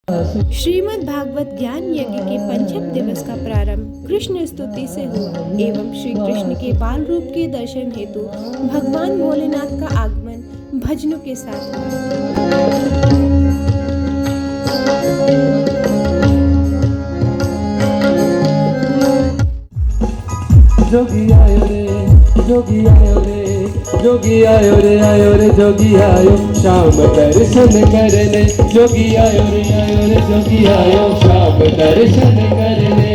श्रीमद् भागवत ज्ञान यज्ञ के पंचम दिवस का प्रारंभ कृष्ण स्तुति से हुआ एवं श्री कृष्ण के बाल रूप के दर्शन हेतु भगवान भोलेनाथ का आगमन भजनों के साथ जोगी आयो रे जोगी आयो रे जोगी आयो रे जोगी आयो शाम दर्शन करने जोगी आयो रे जोगी आयो शाम दर्शन करने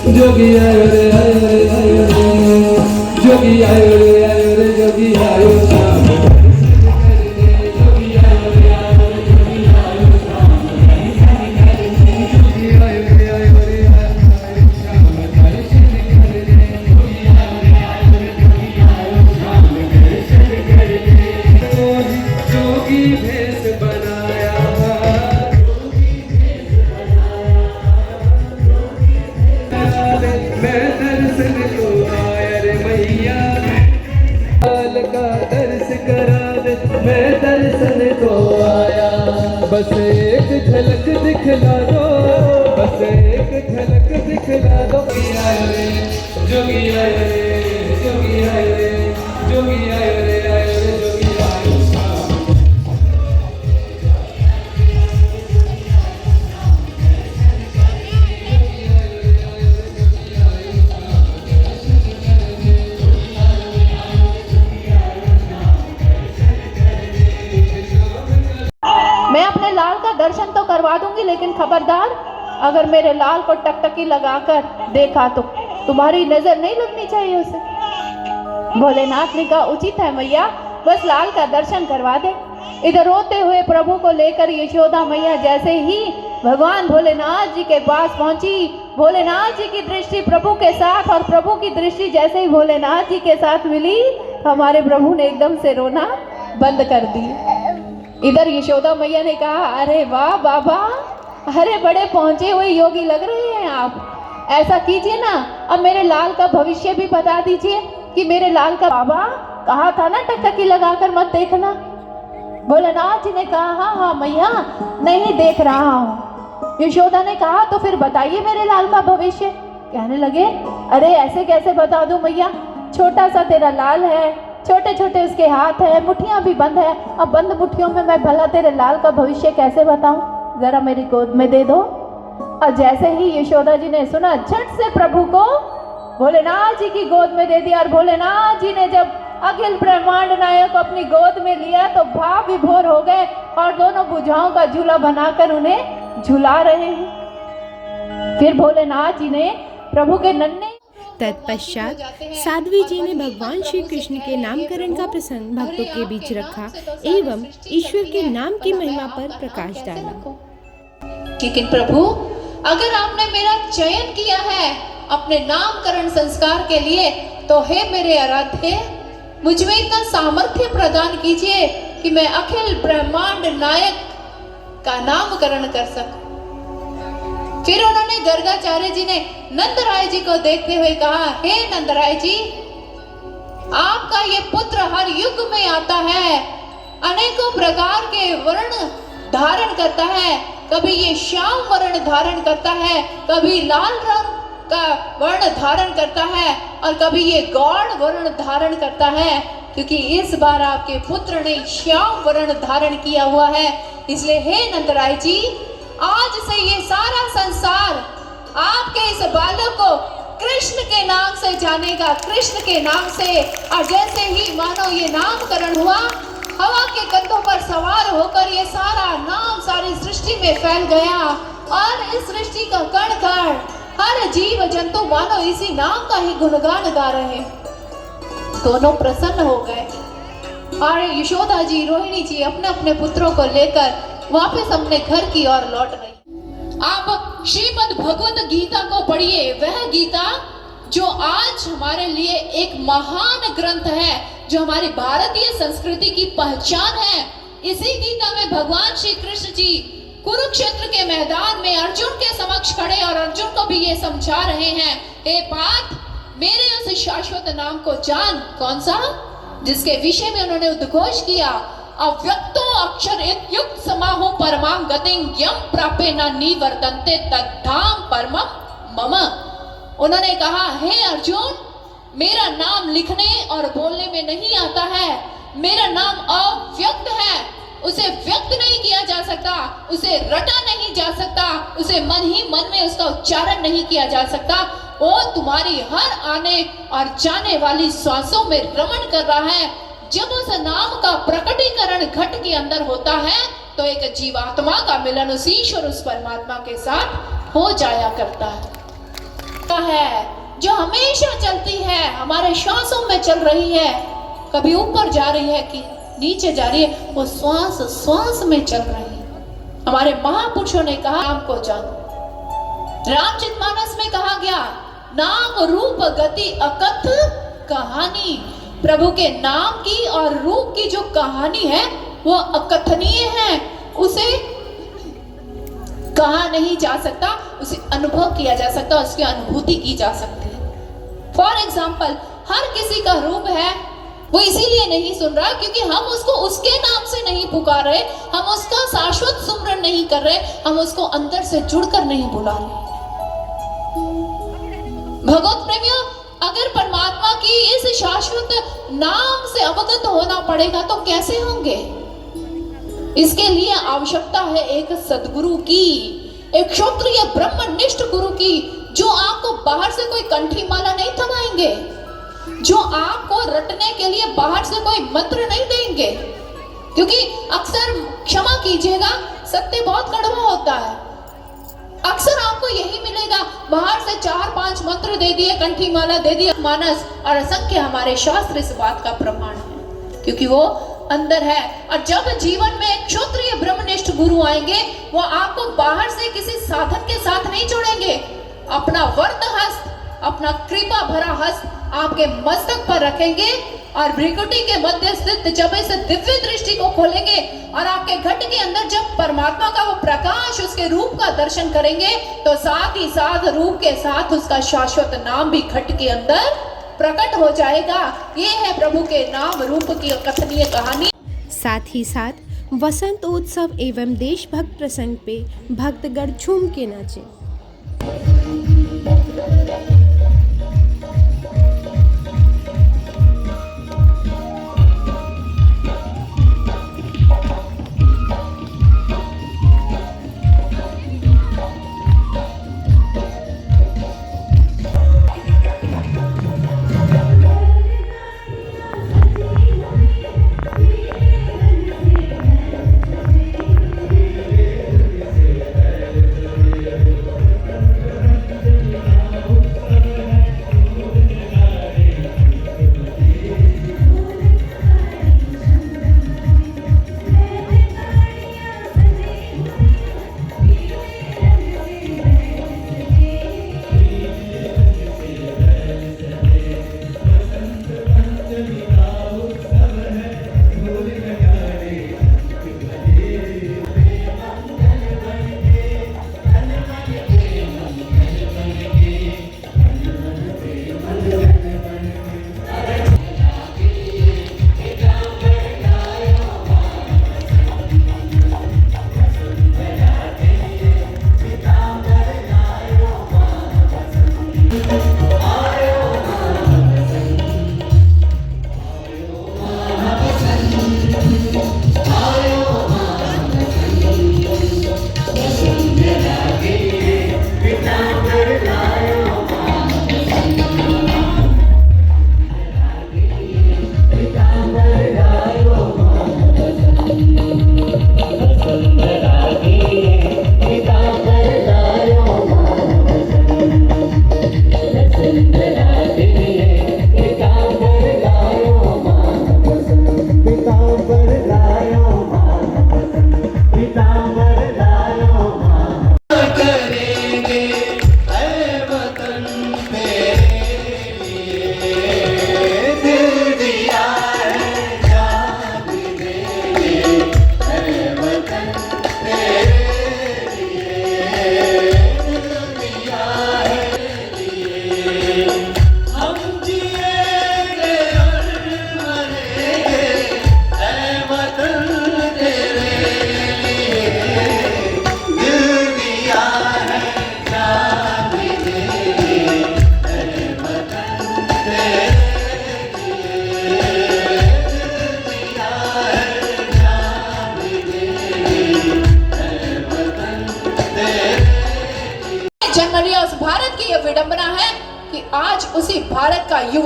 जोगी आयो रे जोगी आयो रे जोगी आयो शाम जोगी आयो रे जोगी आयो शाम जोगी आयो रे शाम दर्शन करने जोगी आयो रे जोगी आयो शाम दर्शन करने जोगी भेष बनाया मैं दर्शन को आया रे मैया लाल का दर्श करा दे मैं दर्शन को आया बस एक झलक दिखला दो बस एक झलक दिखला दो जोगी आयो रे जोगी आयो रे जोगी आयो रे जोगी आयो मैं अपने लाल का दर्शन तो करवा दूंगी, लेकिन खबरदार अगर मेरे लाल को टकटकी लगाकर देखा तो तुम्हारी नजर नहीं लगनी चाहिए उसे। भोलेनाथ ने कहा उचित है मैया, बस लाल का दर्शन करवा दे। इधर रोते हुए प्रभु को लेकर यशोदा मैया जैसे ही भगवान भोलेनाथ जी के पास पहुंची, भोलेनाथ जी की दृष्टि प्रभु के साथ और प्रभु की दृष्टि जैसे ही भोलेनाथ जी के साथ मिली, हमारे प्रभु ने एकदम से रोना बंद कर दी। इधर यशोदा मैया ने कहा अरे वाह बाबा, अरे बड़े पहुंचे हुए योगी लग रहे हैं आप। ऐसा कीजिए ना, अब मेरे लाल का भविष्य भी बता दीजिए कि मेरे लाल का बाबा कहा था ना टकटकी लगाकर मत देखना। भोलेनाथ जी ने कहा हाँ मैया नहीं देख रहा हूँ। यशोदा ने कहा तो फिर बताइए मेरे लाल का भविष्य। कहने लगे अरे ऐसे कैसे बता दूं मैया, छोटा सा तेरा लाल है, छोटे छोटे उसके हाथ है, मुट्ठियां भी बंद है। अब बंद मुट्ठियों में मैं भला तेरे लाल का भविष्य कैसे बताऊं, जरा मेरी गोद में दे दो। और जैसे ही यशोदा जी ने सुना, झट से प्रभु को भोलेनाथ जी की गोद में दे दिया। और भोलेनाथ जी ने जब अखिल ब्रह्मांड नायक को अपनी गोद में लिया तो भाव विभोर हो गए और दोनों भुजाओं का झूला बनाकर उन्हें झुला रहे हैं। फिर भोलेनाथ जी ने प्रभु के नन्हे तत्पश्चात साध्वी जी ने भगवान श्री कृष्ण के नामकरण का प्रसंग भक्तों के बीच रखा एवं ईश्वर के नाम की महिमा पर प्रकाश डाला। लेकिन प्रभु अगर आपने मेरा चयन किया है अपने नामकरण संस्कार के लिए, तो हे मेरे आराध्य मुझ में इतना सामर्थ्य प्रदान कीजिए कि मैं अखिल ब्रह्मांड नायक का नामकरण कर सकूं। फिर उन्होंने गर्गाचार्य जी ने नंदराय जी को देखते हुए कहा हे नंदराय जी, आपका ये पुत्र हर युग में आता है, अनेकों प्रकार के वर्ण धारण करता है। कभी ये श्याम वर्ण धारण करता है, कभी लाल रंग का वर्ण धारण करता है और कभी ये गौड़ वर्ण धारण करता है। क्योंकि इस बार आपके पुत्र ने श्याम वर्ण धारण किया हुआ है, इसलिए हे नंदराय जी आज से ये सारा संसार आपके इस बालक को कृष्ण के नाम से जानेगा, कृष्ण के नाम से। और जैसे ही मानो ये नामकरण हुआ, हवा के कंधों पर सवार होकर ये सारा नाम सारी सृष्टि में फैल गया और इस सृष्टि का कण कण हर जीव जंतु मानो इसी नाम का ही गुणगान गा रहे। दोनों प्रसन्न हो गए और यशोदा जी रोहिणी जी अपने अपने पुत्रों को लेकर वापस अपने घर की ओर लौट गई। आप श्रीमद् भगवत गीता को पढ़िए, वह गीता जो आज हमारे लिए एक महान ग्रंथ है, जो हमारी भारतीय संस्कृति की पहचान है। इसी गीता में भगवान श्री कृष्ण जी कुरुक्षेत्र के मैदान में अर्जुन के समक्ष खड़े और अर्जुन को भी ये समझा रहे हैं, हे पार्थ, मेरे उस शाश्वत नाम को जान। कौन सा? जिसके विषय में उन्होंने उद्घोष किया, अव्यक्तो अक्षर इत्युक्त समाहो परमां गतिं यम प्रापे न निवर्तन्ते तद्धाम परमं मम। उन्होंने कहा, हे अर्जुन, मेरा नाम लिखने और बोलने में नहीं आता है। मेरा नाम अव्यक्त है, उसे व्यक्त नहीं किया जा सकता, उसे रटा नहीं जा सकता, उसे मन ही मन में उसका उच्चारण नहीं किया जा सकता। वो तुम्हारी हर आने और जाने वाली श्वासों में रमण कर रहा है। जब उस नाम का प्रकटीकरण घट के अंदर होता है तो एक जीवात्मा का मिलन उस ईश्वर, उस परमात्मा के साथ हो जाया करता है, जो हमेशा चलती है, हमारे श्वासों में चल रही है, कभी ऊपर जा रही है कि नीचे जा रही है, वो श्वास श्वास में चल रही है। हमारे महापुरुषों ने कहा, नाम को जानो। रामचरितमानस में कहा गया, नाम रूप गति अकथ कहानी। प्रभु के नाम की और रूप की जो कहानी है वो अकथनीय है, उसे कहा नहीं जा सकता, उसे अनुभव किया जा सकता, उसकी अनुभूति की जा सकती है। फॉर एग्जाम्पल, हर किसी का रूप है, वो इसीलिए नहीं सुन रहा क्योंकि हम उसको उसके नाम से नहीं पुकार रहे, हम उसका शाश्वत सुमरन नहीं कर रहे, हम उसको अंदर से जुड़कर नहीं बुला रहे। भगवत प्रेमियों, अगर परमात्मा की इस शाश्वत नाम से अवगत होना पड़ेगा तो कैसे होंगे? इसके लिए आवश्यकता है एक सद्गुरु की, एक क्षत्रिय ब्रह्मनिष्ठ गुरु की, जो आपको बाहर से कोई कंठी माला नहीं थमाएंगे, जो आपको रटने के लिए बाहर से कोई मंत्र नहीं देंगे। क्योंकि अक्सर, क्षमा कीजिएगा, सत्य बहुत कड़वा होता है। अक्सर आपको यही मिलेगा, बाहर से 4-5 मंत्र दे दिए, कंठी माला दे दिए, मानस, और असंख्य हमारे शास्त्र इस बात का प्रमाण है, क्योंकि वो अंदर है। और जब जीवन में क्षत्रिय ब्रह्मनिष्ठ गुरु आएंगे, वो आपको बाहर से किसी साधन के साथ नहीं जोड़ेंगे, अपना वर्त हस्त, अपना कृपा भरा हस्त आपके मस्तक पर रखेंगे और भ्रिकुटी के मध्य स्थित जब इस दिव्य दृष्टि को खोलेंगे और आपके घट के अंदर जब परमात्मा का वो प्रकाश, उसके रूप का दर्शन करेंगे, तो साथ ही साथ रूप के साथ उसका शाश्वत नाम भी घट के अंदर प्रकट हो जाएगा। ये है प्रभु के नाम रूप की कथनीय कहानी। साथ ही साथ वसंत उत्सव एवं देशभक्त प्रसंग पे भक्तगण झूम के नाचे।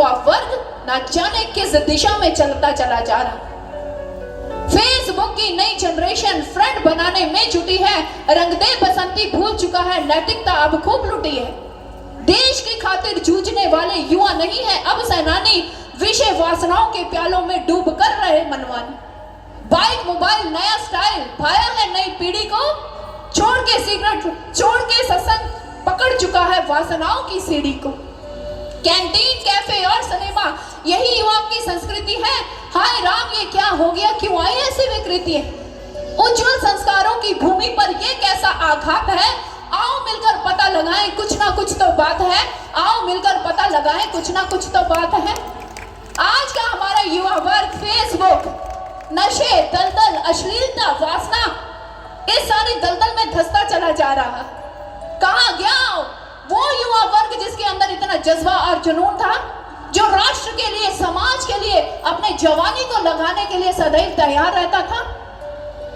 युवा वर्ग ना जाने किस दिशा में चलता चला जा रहा। फेसबुक की नई जनरेशन फ्रेंड बनाने में जुटी है, रंग दे बसंती भूल चुका है, नैतिकता अब खूब लुटी है। देश की खातिर जूझने वाले युवा नहीं है अब सेनानी, विषय वासनाओं के प्यालों में डूब कर रहे मनमानी। बाइक मोबाइल नया स्टाइल भाया है नई पीढ़ी को, छोड़ के सिगरेट छोड़ के सत्संग पकड़ चुका है वासनाओं की सीढ़ी को। कैंटीन कैफे और सिनेमा यही युवाओं की संस्कृति है, हाय राम ये क्या हो गया, क्यों आई ऐसी विकृति है। उज्जवल संस्कारों की भूमि पर ये कैसा आघात है, आओ मिलकर पता लगाएं कुछ ना कुछ तो बात है, आओ मिलकर पता लगाएं कुछ ना कुछ तो बात है। आज का हमारा युवा वर्ग फेसबुक, नशे, दलदल, अश्लीलता, वासना, इस सारी दलदल में धंसता चला जा रहा। कहां गया वो युवा वर्ग जिसके अंदर इतना जज्बा और जुनून था, जो राष्ट्र के लिए, समाज के लिए, अपने जवानी को लगाने के लिए सदैव तैयार रहता था।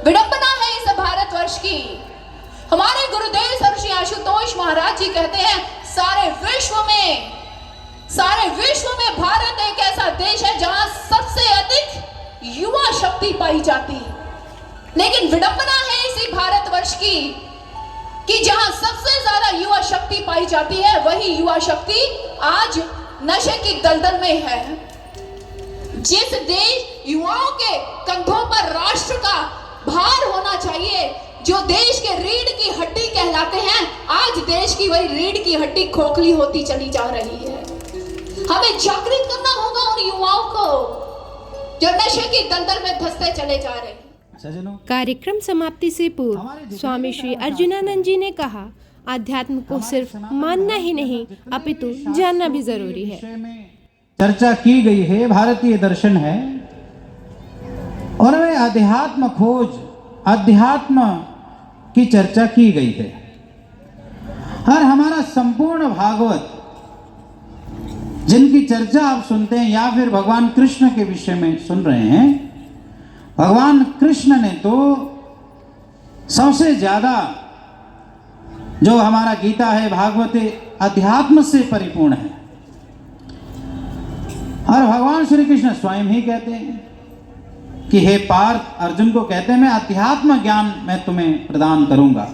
विडंबना है इस भारतवर्ष की। हमारे गुरुदेव श्री आशुतोष महाराज जी कहते हैं, सारे विश्व में भारत एक ऐसा देश है जहां सबसे अधिक युवा शक्ति पाई जाती है। लेकिन विडंबना है इसी भारतवर्ष की कि जहां सबसे ज्यादा युवा शक्ति पाई जाती है, वही युवा शक्ति आज नशे की दलदल में है। जिस देश युवाओं के कंधों पर राष्ट्र का भार होना चाहिए, जो देश के रीढ़ की हड्डी कहलाते हैं, आज देश की वही रीढ़ की हड्डी खोखली होती चली जा रही है। हमें जागृत करना होगा उन युवाओं को जो नशे की दलदल में धंसते चले जा रहे हैं। कार्यक्रम समाप्ति से पूर्व स्वामी श्री अर्जुनानंद जी ने कहा, आध्यात्म को सिर्फ मानना ही नहीं अपितु जानना भी जरूरी है। चर्चा की गई है, भारतीय दर्शन है और वे अध्यात्म खोज, अध्यात्म की चर्चा की गई है। और हमारा संपूर्ण भागवत जिनकी चर्चा आप सुनते हैं या फिर भगवान कृष्ण के विषय में सुन रहे हैं, भगवान कृष्ण ने तो सबसे ज्यादा जो हमारा गीता है, भागवत है, अध्यात्म से परिपूर्ण है। और भगवान श्री कृष्ण स्वयं ही कहते हैं कि हे पार्थ, अर्जुन को कहते हैं मैं अध्यात्म ज्ञान मैं तुम्हें प्रदान करूंगा।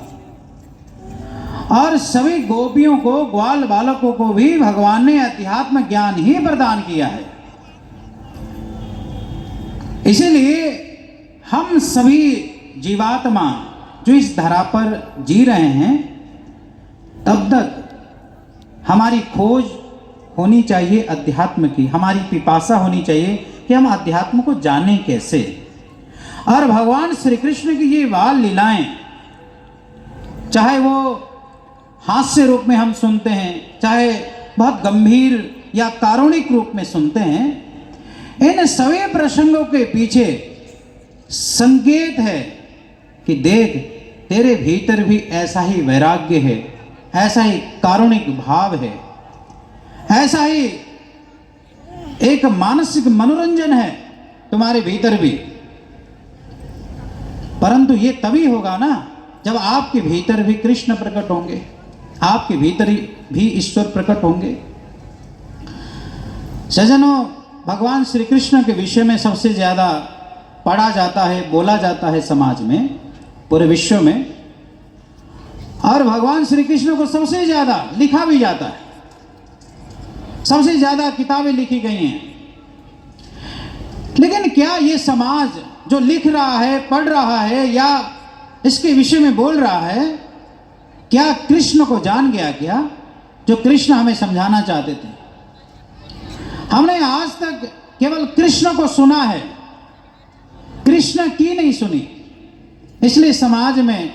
और सभी गोपियों को, ग्वाल बालकों को भी भगवान ने अध्यात्म ज्ञान ही प्रदान किया है। इसीलिए हम सभी जीवात्मा जो इस धरा पर जी रहे हैं, तब तक हमारी खोज होनी चाहिए अध्यात्म की, हमारी पिपासा होनी चाहिए कि हम अध्यात्म को जानें कैसे। और भगवान श्री कृष्ण की ये बाल लीलाएं, चाहे वो हास्य रूप में हम सुनते हैं, चाहे बहुत गंभीर या कारुणिक रूप में सुनते हैं, इन सभी प्रसंगों के पीछे संकेत है कि देख, तेरे भीतर भी ऐसा ही वैराग्य है, ऐसा ही कारुणिक भाव है, ऐसा ही एक मानसिक मनोरंजन है तुम्हारे भीतर भी। परंतु ये तभी होगा ना जब आपके भीतर भी कृष्ण प्रकट होंगे, आपके भीतर भी ईश्वर प्रकट होंगे। सज्जनों, भगवान श्री कृष्ण के विषय में सबसे ज्यादा पढ़ा जाता है, बोला जाता है समाज में, पूरे विश्व में। और भगवान श्री कृष्ण को सबसे ज्यादा लिखा भी जाता है, सबसे ज्यादा किताबें लिखी गई हैं। लेकिन क्या ये समाज जो लिख रहा है, पढ़ रहा है या इसके विषय में बोल रहा है, क्या कृष्ण को जान गया क्या, जो कृष्ण हमें समझाना चाहते थे? हमने आज तक केवल कृष्ण को सुना है, कृष्ण की नहीं सुनी। इसलिए समाज में